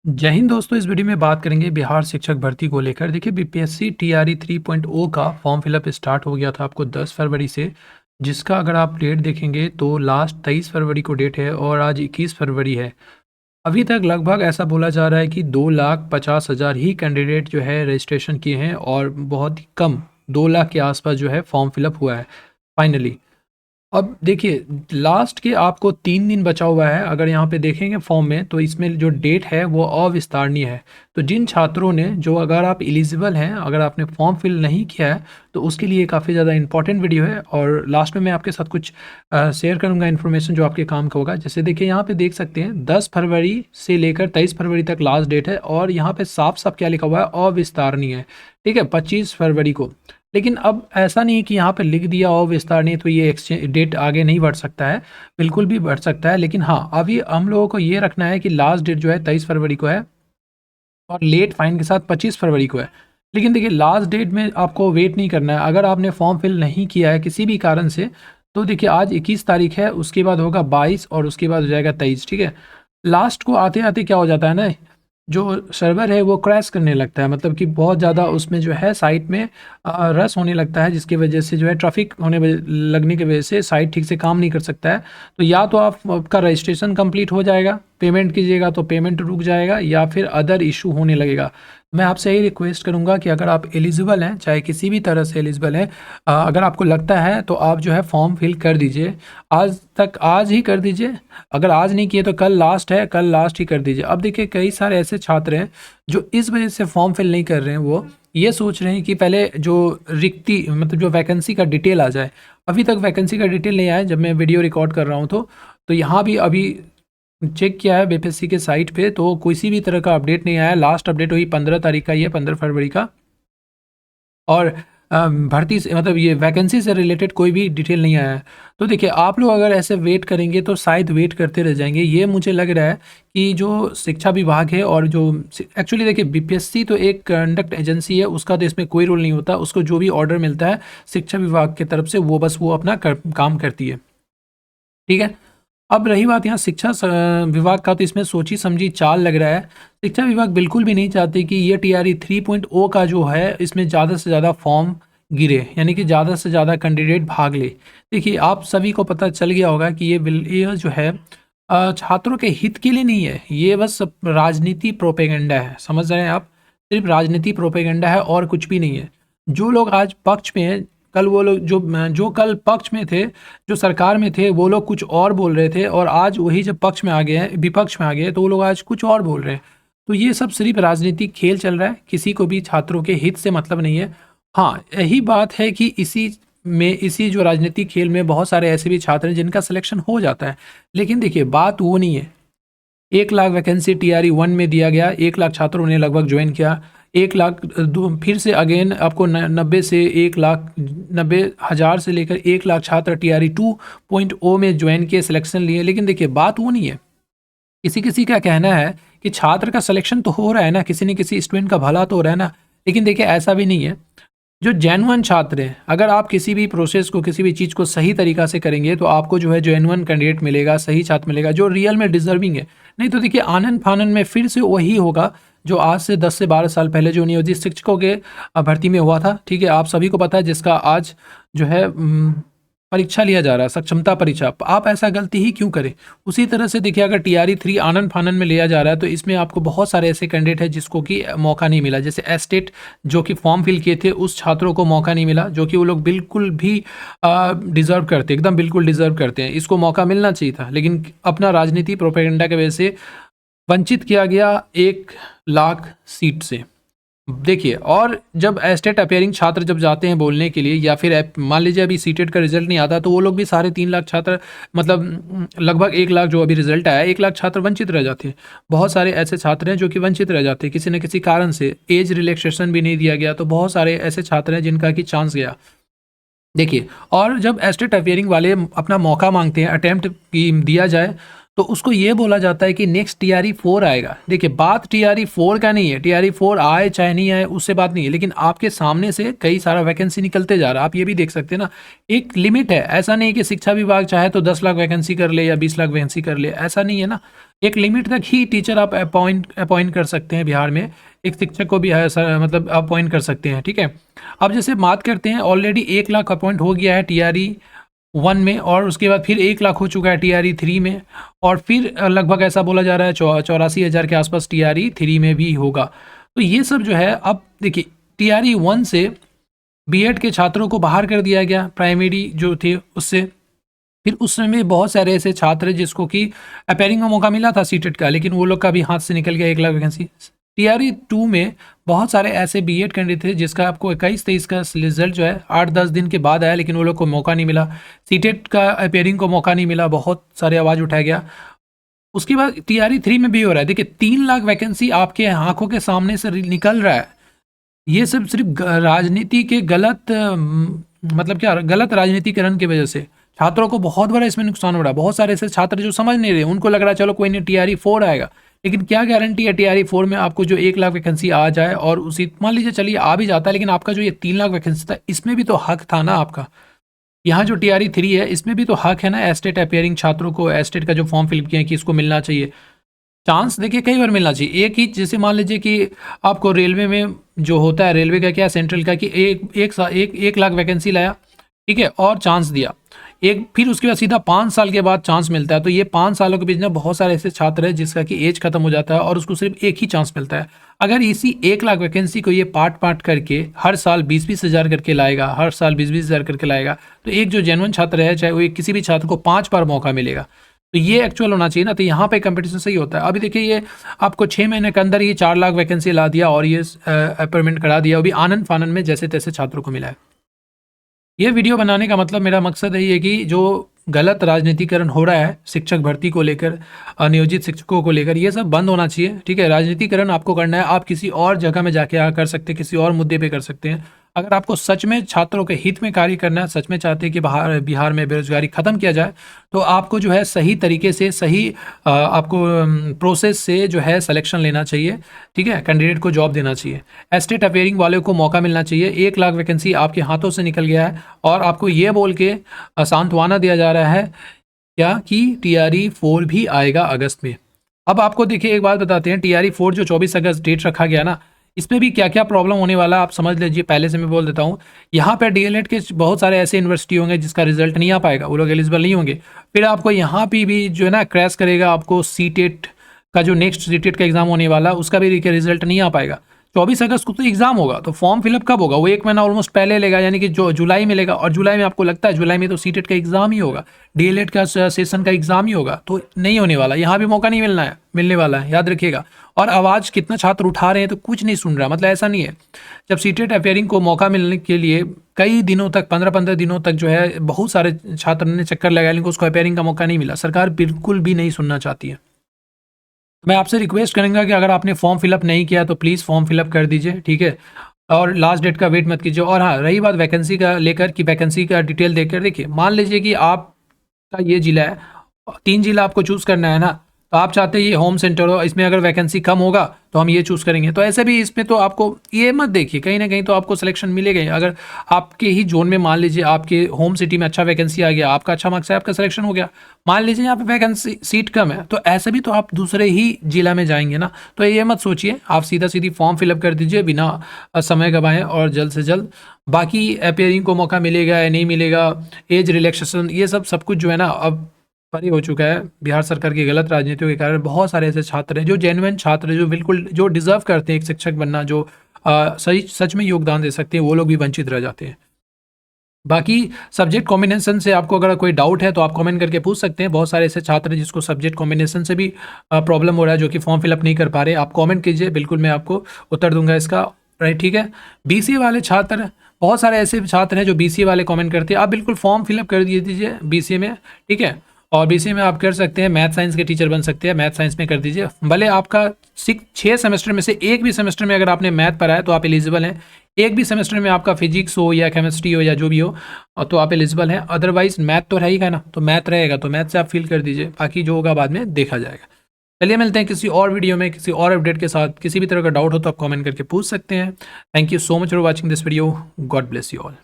जय हिंद दोस्तों। इस वीडियो में बात करेंगे बिहार शिक्षक भर्ती को लेकर। देखिए, बीपीएससी टीआरई 3.0 का फॉर्म फिलअप स्टार्ट हो गया था आपको 10 फरवरी से, जिसका अगर आप डेट देखेंगे तो लास्ट 23 फरवरी को डेट है और आज 21 फरवरी है। अभी तक लगभग ऐसा बोला जा रहा है कि 2,50,000 ही कैंडिडेट जो है रजिस्ट्रेशन किए हैं और बहुत ही कम 2 लाख के आसपास जो है फॉर्म फिलअप हुआ है फाइनली। अब देखिए, लास्ट के आपको 3 दिन बचा हुआ है। अगर यहाँ पे देखेंगे फॉर्म में तो इसमें जो डेट है वो अविस्तारणीय है। तो जिन छात्रों ने जो अगर आप एलिजिबल हैं, अगर आपने फॉर्म फिल नहीं किया है तो उसके लिए काफ़ी ज़्यादा इंपॉर्टेंट वीडियो है और लास्ट में मैं आपके साथ कुछ शेयर करूँगा इन्फॉर्मेशन जो आपके काम का होगा। जैसे देखिए, यहाँ पे देख सकते हैं 10 फरवरी से लेकर 23 फरवरी तक लास्ट डेट है और यहाँ पे साफ साफ क्या लिखा हुआ है, अविस्तारणीय है। ठीक है, 25 फरवरी को। लेकिन अब ऐसा नहीं है कि यहाँ पे लिख दिया और विस्तार नहीं तो ये एक्सचेंज डेट आगे नहीं बढ़ सकता है, बिल्कुल भी बढ़ सकता है। लेकिन हाँ, अभी हम लोगों को ये रखना है कि लास्ट डेट जो है 23 फरवरी को है और लेट फाइन के साथ 25 फरवरी को है। लेकिन देखिए, लास्ट डेट में आपको वेट नहीं करना है। अगर आपने फॉर्म फिल नहीं किया है किसी भी कारण से तो देखिए, आज 21 तारीख है, उसके बाद होगा 22 और उसके बाद हो जाएगा 23। ठीक है, लास्ट को आते आते क्या हो जाता है ना, जो सर्वर है वो क्रैश करने लगता है, मतलब कि बहुत ज़्यादा उसमें जो है साइट में रस होने लगता है, जिसकी वजह से जो है ट्रैफिक लगने की वजह से साइट ठीक से काम नहीं कर सकता है। तो या तो आपका रजिस्ट्रेशन कंप्लीट हो जाएगा, पेमेंट कीजिएगा तो पेमेंट रुक जाएगा, या फिर अदर इशू होने लगेगा। मैं आपसे यही रिक्वेस्ट करूंगा कि अगर आप एलिजिबल हैं, चाहे किसी भी तरह से एलिजिबल हैं, अगर आपको लगता है तो आप जो है फॉर्म फिल कर दीजिए। आज ही कर दीजिए। अगर आज नहीं किए तो कल लास्ट है, कल लास्ट ही कर दीजिए। अब देखिए, कई सारे ऐसे छात्र हैं जो इस वजह से फॉर्म फिल नहीं कर रहे हैं, वो ये सोच रहे हैं कि पहले जो रिक्ति मतलब जो वैकेंसी का डिटेल आ जाए। अभी तक वैकेंसी का डिटेल नहीं आया जब मैं वीडियो रिकॉर्ड कर रहा हूँ तो यहाँ भी अभी चेक किया है बीपीएससी के साइट पे तो किसी भी तरह का अपडेट नहीं आया। लास्ट अपडेट वही 15 तारीख का ही है, 15 फरवरी का। और भर्ती से मतलब ये वैकेंसी से रिलेटेड कोई भी डिटेल नहीं आया है। तो देखिए, आप लोग अगर ऐसे वेट करेंगे तो शायद वेट करते रह जाएंगे। ये मुझे लग रहा है कि जो शिक्षा विभाग है और जो एक्चुअली देखिए, बीपीएससी तो एक कंडक्ट एजेंसी है, उसका तो इसमें कोई रोल नहीं होता। उसको जो भी ऑर्डर मिलता है शिक्षा विभाग की तरफ से वो बस वो अपना काम करती है। ठीक है, अब रही बात यहाँ शिक्षा विभाग का, तो इसमें सोची समझी चाल लग रहा है। शिक्षा विभाग बिल्कुल भी नहीं चाहते कि ये टीआरई 3.0 का जो है इसमें ज़्यादा से ज़्यादा फॉर्म गिरे, यानी कि ज़्यादा से ज़्यादा कैंडिडेट भाग ले। देखिए, आप सभी को पता चल गया होगा कि ये जो है छात्रों के हित के लिए नहीं है, ये बस राजनीति प्रोपेगेंडा है। समझ रहे हैं आप, सिर्फ राजनीति प्रोपेगेंडा है और कुछ भी नहीं है। जो लोग आज पक्ष में हैं, कल वो लोग जो कल पक्ष में थे, जो सरकार में थे, वो लोग कुछ और बोल रहे थे और आज वही जब पक्ष में आ गए हैं, विपक्ष में आ गए हैं, तो वो लोग आज कुछ और बोल रहे हैं। तो ये सब सिर्फ राजनीतिक खेल चल रहा है, किसी को भी छात्रों के हित से मतलब नहीं है। हाँ, यही बात है कि इसी जो राजनीतिक खेल में बहुत सारे ऐसे भी छात्र हैं जिनका सिलेक्शन हो जाता है। लेकिन देखिए, बात वो नहीं है। 1 लाख वैकेंसी टीआरई 1 में दिया गया, 1 लाख छात्रों ने लगभग ज्वाइन किया। 1 लाख फिर से अगेन आपको 90 से 1 लाख 90,000 से लेकर 1 लाख छात्र टीआरई 2.0 में ज्वाइन किए, सिलेक्शन लिए। लेकिन देखिए, बात वो नहीं है। किसी किसी का कहना है कि छात्र का सिलेक्शन तो हो रहा है ना, किसी न किसी स्टूडेंट का भला तो हो रहा है ना। लेकिन देखिए, ऐसा भी नहीं है। जो जेन्युइन छात्र हैं, अगर आप किसी भी प्रोसेस को, किसी भी चीज़ को सही तरीक़ा से करेंगे तो आपको जो है जेन्युइन कैंडिडेट मिलेगा, सही छात्र मिलेगा जो रियल में डिज़र्विंग है। नहीं तो देखिए, आनन फानन में फिर से वही होगा जो आज से 10 से 12 साल पहले जो नियोजित शिक्षकों के भर्ती में हुआ था। ठीक है, आप सभी को पता है, जिसका आज जो है परीक्षा लिया जा रहा है, सक्षमता परीक्षा। आप ऐसा गलती ही क्यों करें? उसी तरह से देखिए, अगर टीआरई 3 आनन फानन में लिया जा रहा है तो इसमें आपको बहुत सारे ऐसे कैंडिडेट हैं जिसको कि मौका नहीं मिला। जैसे एस्टेट जो कि फॉर्म फिल किए थे, उस छात्रों को मौका नहीं मिला, जो कि वो लोग बिल्कुल भी डिज़र्व करते, एकदम बिल्कुल डिज़र्व करते हैं। इसको मौका मिलना चाहिए था, लेकिन अपना राजनीति प्रोपेगेंडा की वजह से वंचित किया गया 1 लाख सीट से। देखिए, और जब एस्टेट अपेयरिंग छात्र जब जाते हैं बोलने के लिए, या फिर मान लीजिए अभी सीटेट का रिजल्ट नहीं आता, तो वो लोग भी साढ़े 3 लाख छात्र, मतलब लगभग 1 लाख जो अभी रिजल्ट आया, 1 लाख छात्र वंचित रह जाते हैं। बहुत सारे ऐसे छात्र हैं जो कि वंचित रह जाते हैं किसी न किसी कारण से। एज रिलैक्सेशन भी नहीं दिया गया, तो बहुत सारे ऐसे छात्र हैं जिनका कि चांस गया। देखिए, और जब एस्टेट अपेयरिंग वाले अपना मौका मांगते हैं, अटेम्प्ट की दिया जाए, तो उसको ये बोला जाता है कि नेक्स्ट टीआरई 4 आएगा। देखिए, बात टीआरई 4 का नहीं है, टीआरई 4 आए चाहे नहीं आए उससे बात नहीं है, लेकिन आपके सामने से कई सारा वैकेंसी निकलते जा रहा है। आप ये भी देख सकते हैं ना, एक लिमिट है। ऐसा नहीं है कि शिक्षा विभाग चाहे तो 10 लाख वैकेंसी कर ले या 20 लाख वैकेंसी कर ले, ऐसा नहीं है ना। एक लिमिट तक ही टीचर आप अपॉइंट कर सकते हैं बिहार में, एक शिक्षक को भी मतलब अपॉइंट कर सकते हैं, ठीक है। अब जैसे बात करते हैं, ऑलरेडी 1 लाख अपॉइंट हो गया है TRE 1 में, और उसके बाद फिर 1 लाख हो चुका है TRE 3 में, और फिर लगभग ऐसा बोला जा रहा है 84,000 के आसपास TRE 3 में भी होगा। तो ये सब जो है, अब देखिए TRE 1 से बीएड के छात्रों को बाहर कर दिया गया, प्राइमरी जो थे उससे। फिर उस समय बहुत सारे ऐसे छात्र जिसको कि अपेयरिंग का मौका मिला था सीटेट का, लेकिन वो लोग का भी हाथ से निकल गया 1 लाख वैकेंसी। TRE 2 में बहुत सारे ऐसे बीएड कैंडिडेट थे जिसका आपको 21-23 का रिजल्ट जो है 8-10 दिन के बाद आया, लेकिन वो लोग को मौका नहीं मिला, सीटेट का अपेयरिंग को मौका नहीं मिला, बहुत सारे आवाज़ उठाया गया। उसके बाद TRE 3 में भी हो रहा है। देखिए 3 लाख वैकेंसी आपके आंखों के सामने से निकल रहा है। ये सब सिर्फ राजनीति के गलत मतलब क्या, गलत राजनीतिकरण की वजह से छात्रों को बहुत बड़ा इसमें नुकसान हो रहा है। बहुत सारे ऐसे छात्र जो समझ नहीं रहे, उनको लग रहा है चलो कोई नहीं TRE 4 आएगा, लेकिन क्या गारंटी है TRE 4 में आपको जो 1 लाख वैकेंसी आ जाए, और उसी मान लीजिए चलिए आ भी जाता है, लेकिन आपका जो ये 3 लाख वैकेंसी था इसमें भी तो हक था ना आपका। यहाँ जो TRE 3 है इसमें भी तो हक है ना एस्टेट अपेयरिंग छात्रों को, एस्टेट का जो फॉर्म फिल किया है कि इसको मिलना चाहिए। चांस देखिए कई बार मिलना चाहिए। एक ही, जैसे मान लीजिए कि आपको रेलवे में जो होता है, रेलवे का क्या सेंट्रल का, कि एक लाख वैकेंसी लाया, ठीक है, और चांस दिया एक, फिर उसके बाद सीधा 5 साल के बाद चांस मिलता है। तो ये 5 सालों के बीच में बहुत सारे ऐसे छात्र हैं जिसका कि एज खत्म हो जाता है और उसको सिर्फ एक ही चांस मिलता है। अगर इसी 1 लाख वैकेंसी को ये पार्ट करके हर साल 20-20 हज़ार करके लाएगा, हर साल 20-20 हज़ार करके लाएगा, तो एक जो जेन्युइन छात्र है, चाहे वो किसी भी छात्र को 5 बार मौका मिलेगा। तो ये एक्चुअल होना चाहिए ना, तो यहाँ पे कंपटीशन सही होता है। अभी देखिए ये आपको 6 महीने के अंदर ये 4 लाख वैकेंसी ला दिया और ये अपॉइंटमेंट करा दिया, वो भी आनंद फानंद में जैसे तैसे छात्रों को मिला है। ये वीडियो बनाने का मतलब, मेरा मकसद है ये कि जो गलत राजनीतिकरण हो रहा है शिक्षक भर्ती को लेकर, अनियोजित शिक्षकों को लेकर, ये सब बंद होना चाहिए, ठीक है। राजनीतिकरण आपको करना है, आप किसी और जगह में जाके कर सकते हैं, किसी और मुद्दे पे कर सकते हैं। अगर आपको सच में छात्रों के हित में कार्य करना है, सच में चाहते हैं कि बिहार में बेरोजगारी खत्म किया जाए, तो आपको जो है सही तरीके से, सही आपको प्रोसेस से जो है सिलेक्शन लेना चाहिए, ठीक है। कैंडिडेट को जॉब देना चाहिए, एस्टेट अपेयरिंग वाले को मौका मिलना चाहिए। 1 लाख वैकेंसी आपके हाथों से निकल गया है और आपको ये बोल के सांत्वना दिया जा रहा है क्या कि TRE 4 भी आएगा अगस्त में। अब आपको देखिए एक बात बताते हैं, TRE 4 जो 24 अगस्त डेट रखा गया ना, इसमें भी क्या क्या प्रॉब्लम होने वाला आप समझ लीजिए। पहले से मैं बोल देता हूँ, यहाँ पर DLED के बहुत सारे ऐसे यूनिवर्सिटी होंगे जिसका रिजल्ट नहीं आ पाएगा, वो लोग एलिजिबल नहीं होंगे। फिर आपको यहाँ पे भी जो है ना क्रैश करेगा, आपको सीटेट का जो नेक्स्ट सीटेट का एग्जाम होने वाला, उसका भी रिजल्ट नहीं आ पाएगा। 24 अगस्त को तो एग्जाम होगा, तो फॉर्म फिलअप कब होगा? वो 1 महीना ऑलमोस्ट पहले लेगा, यानी कि जो जुलाई में लेगा। और जुलाई में आपको लगता है जुलाई में तो सीटेट का एग्जाम ही होगा, DLED का सेशन का एग्जाम ही होगा, तो नहीं होने वाला। यहाँ भी मौका नहीं मिलने वाला है, याद रखिएगा। और आवाज़ कितना छात्र उठा रहे हैं तो कुछ नहीं सुन रहा, मतलब ऐसा नहीं है। जब सीटेट अपेयरिंग को मौका मिलने के लिए कई दिनों तक, 15-15 दिनों तक जो है बहुत सारे छात्र ने चक्कर लगाया, लेकिन उसको अपेयरिंग का मौका नहीं मिला। सरकार बिल्कुल भी नहीं सुनना चाहती है। मैं आपसे रिक्वेस्ट करूंगा कि अगर आपने फॉर्म फिलअप नहीं किया तो प्लीज़ फॉर्म फिलअप कर दीजिए, ठीक है। और लास्ट डेट का वेट मत कीजिए। और हाँ, रही बात वैकेंसी का लेकर, कि वैकेंसी का डिटेल देखकर, देखिए मान लीजिए कि आपका ये जिला है, 3 जिला आपको चूज़ करना है ना, तो आप चाहते हैं ये होम सेंटर हो, इसमें अगर वैकेंसी कम होगा तो हम ये चूज़ करेंगे। तो ऐसे भी इसमें तो आपको ये मत देखिए, कहीं ना कहीं तो आपको सिलेक्शन मिलेगा ही। अगर आपके ही जोन में मान लीजिए आपके होम सिटी में अच्छा वैकेंसी आ गया, आपका अच्छा मार्क्स है, आपका सिलेक्शन हो गया। मान लीजिए यहाँ पे वैकेंसी सीट कम है, तो ऐसे भी तो आप दूसरे ही जिला में जाएंगे ना। तो ये मत सोचिए, आप सीधा सीधी फॉर्म फिलअप कर दीजिए बिना समय गवाएं, और जल्द से जल्द। बाकी अपेयरिंग को मौका मिलेगा या नहीं मिलेगा, एज रिलैक्सेशन, ये सब कुछ जो है ना अब परे हो चुका है। बिहार सरकार की गलत राजनीतियों के कारण बहुत सारे ऐसे छात्र हैं, जो जेन्युइन छात्र हैं, जो बिल्कुल जो डिजर्व करते हैं एक शिक्षक बनना, जो सही सच में योगदान दे सकते हैं, वो लोग भी वंचित रह जाते हैं। बाकी सब्जेक्ट कॉम्बिनेशन से आपको अगर कोई डाउट है तो आप कमेंट करके पूछ सकते हैं। बहुत सारे ऐसे छात्र हैं जिसको सब्जेक्ट कॉम्बिनेशन से भी प्रॉब्लम हो रहा है, जो कि फॉर्म फिलअप नहीं कर पा रहे। आप कमेंट कीजिए, बिल्कुल मैं आपको उत्तर दूंगा इसका, राइट, ठीक है। BCA वाले छात्र, बहुत सारे ऐसे छात्र हैं जो BCA वाले कमेंट करते हैं, आप बिल्कुल फॉर्म फिलअप कर दीजिए BCA में, ठीक है। और BCA में आप कर सकते हैं, मैथ साइंस के टीचर बन सकते हैं, मैथ साइंस में कर दीजिए। भले आपका 6 सेमेस्टर में से एक भी सेमेस्टर में अगर आपने मैथ पढ़ा है तो आप एलिजिबल हैं। एक भी सेमेस्टर में आपका फिजिक्स हो या केमिस्ट्री हो या जो भी हो, तो आप एलिजिबल हैं। अदरवाइज मैथ तो रहेगा ना, तो मैथ रहेगा तो मैथ से आप फिल कर दीजिए, बाकी जो होगा बाद में देखा जाएगा। चलिए मिलते हैं किसी और वीडियो में, किसी और अपडेट के साथ। किसी भी तरह का डाउट हो तो आप कमेंट करके पूछ सकते हैं। Thank you so much for watching this video. God bless you all.